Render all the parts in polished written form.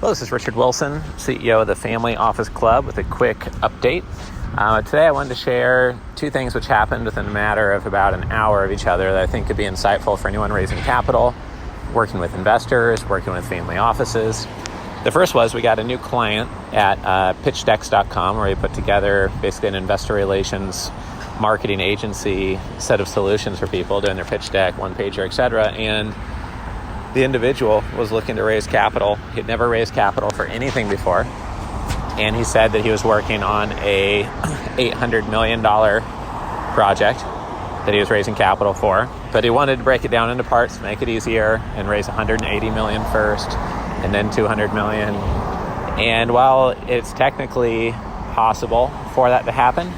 Hello, this is Richard Wilson, CEO of the Family Office Club, with a quick update. Today I wanted to share two things which happened within a matter of about an hour of each other that I think could be insightful for anyone raising capital, working with investors, working with family offices. The first was we got a new client at pitchdecks.com, where we put together basically an investor relations marketing agency set of solutions for people doing their pitch deck, one-pager, etc. And the individual was looking to raise capital. He'd never raised capital for anything before. And he said that he was working on a $800 million project that he was raising capital for. But he wanted to break it down into parts, make it easier, and raise $180 million first, and then $200 million. And while it's technically possible for that to happen,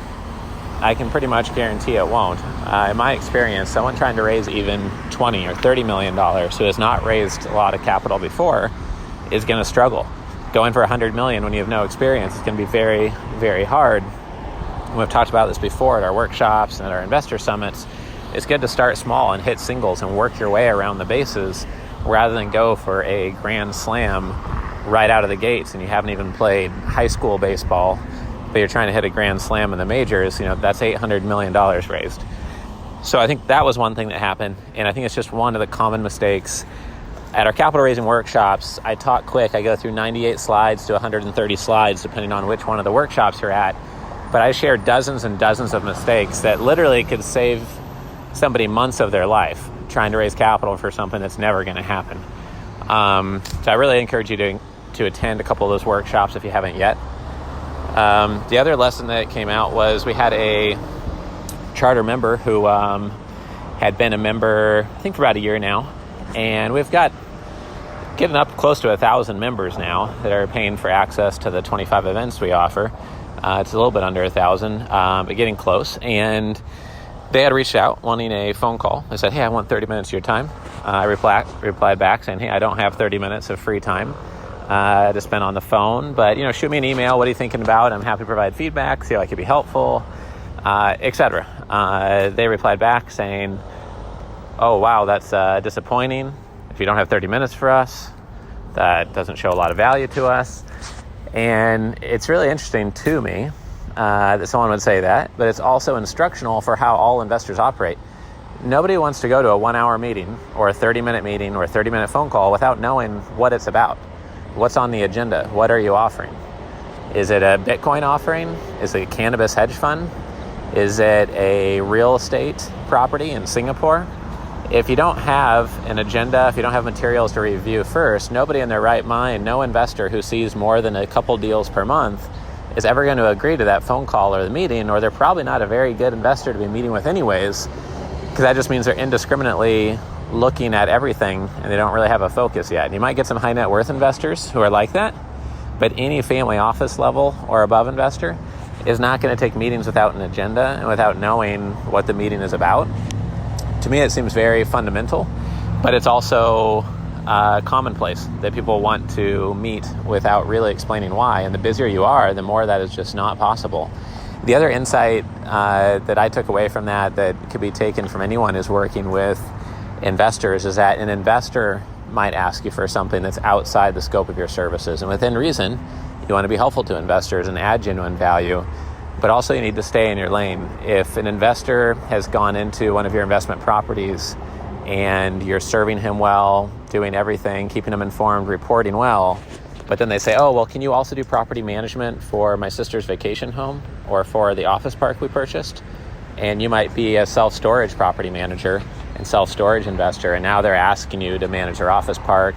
I can pretty much guarantee it won't. In my experience, someone trying to raise even $20 or $30 million who has not raised a lot of capital before is going to struggle. Going for $100 million when you have no experience is going to be very, very hard. We've talked about this before at our workshops and at our investor summits. It's good to start small and hit singles and work your way around the bases rather than go for a grand slam right out of the gates and you haven't even played high school baseball, but you're trying to hit a grand slam in the majors. That's $800 million raised. So I think that was one thing that happened, and I think it's just one of the common mistakes. At our capital raising workshops, I talk quick. I go through 98 slides to 130 slides, depending on which one of the workshops you're at. But I share dozens and dozens of mistakes that literally could save somebody months of their life trying to raise capital for something that's never going to happen. So I really encourage you to attend a couple of those workshops if you haven't yet. The other lesson that came out was we had a charter member who had been a member, I think, for about a year now. And we've got getting up close to 1,000 members now that are paying for access to the 25 events we offer. It's a little bit under 1,000, but getting close. And they had reached out wanting a phone call. They said, hey, I want 30 minutes of your time. I replied back saying, hey, I don't have 30 minutes of free time to spend on the phone, but shoot me an email. What are you thinking about? I'm happy to provide feedback, see how I could be helpful, etc. They replied back saying, oh, wow, that's disappointing. If you don't have 30 minutes for us, that doesn't show a lot of value to us. And it's really interesting to me that someone would say that, but it's also instructional for how all investors operate. Nobody wants to go to a 1-hour meeting or a 30-minute meeting or a 30-minute phone call without knowing what it's about. What's on the agenda? What are you offering? Is it a Bitcoin offering? Is it a cannabis hedge fund? Is it a real estate property in Singapore? If you don't have an agenda, if you don't have materials to review first, nobody in their right mind, no investor who sees more than a couple deals per month is ever going to agree to that phone call or the meeting, or they're probably not a very good investor to be meeting with anyways, because that just means they're indiscriminately looking at everything and they don't really have a focus yet. And you might get some high net worth investors who are like that, but any family office level or above investor is not going to take meetings without an agenda and without knowing what the meeting is about. To me, it seems very fundamental, but it's also commonplace that people want to meet without really explaining why. And the busier you are, the more that is just not possible. The other insight that I took away from that could be taken from anyone who's working with investors is that an investor might ask you for something that's outside the scope of your services. And within reason, you want to be helpful to investors and add genuine value, but also you need to stay in your lane. If an investor has gone into one of your investment properties and you're serving him well, doing everything, keeping him informed, reporting well, but then they say, oh, well, can you also do property management for my sister's vacation home or for the office park we purchased? And you might be a self-storage property manager and self-storage investor, and now they're asking you to manage their office park,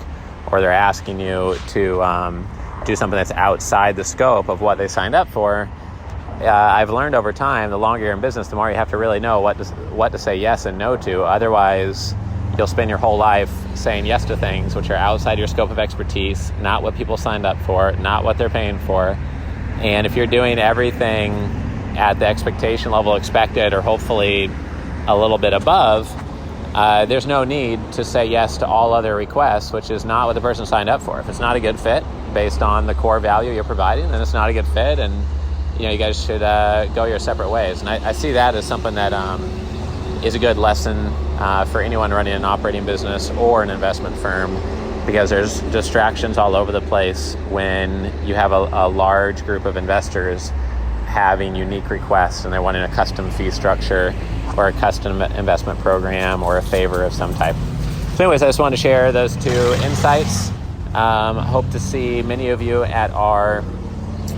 or they're asking you to do something that's outside the scope of what they signed up for. I've learned over time, the longer you're in business, the more you have to really know what to say yes and no to. Otherwise, you'll spend your whole life saying yes to things which are outside your scope of expertise, not what people signed up for, not what they're paying for. And if you're doing everything at the expectation level expected, or hopefully a little bit above, there's no need to say yes to all other requests, which is not what the person signed up for. If it's not a good fit based on the core value you're providing, then it's not a good fit, and you guys should go your separate ways. And I see that as something that is a good lesson for anyone running an operating business or an investment firm, because there's distractions all over the place when you have a large group of investors having unique requests and they're wanting a custom fee structure or a custom investment program or a favor of some type. So anyways, I just wanted to share those two insights. Hope to see many of you at our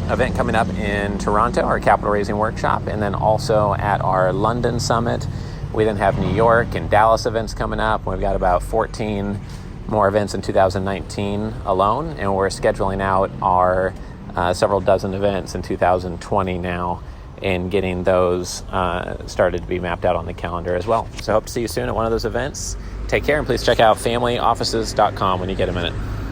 event coming up in Toronto, our capital raising workshop, and then also at our London summit. We then have New York and Dallas events coming up. We've got about 14 more events in 2019 alone, and we're scheduling out our several dozen events in 2020 now and getting those started to be mapped out on the calendar as well. So I hope to see you soon at one of those events. Take care, and please check out familyoffices.com when you get a minute.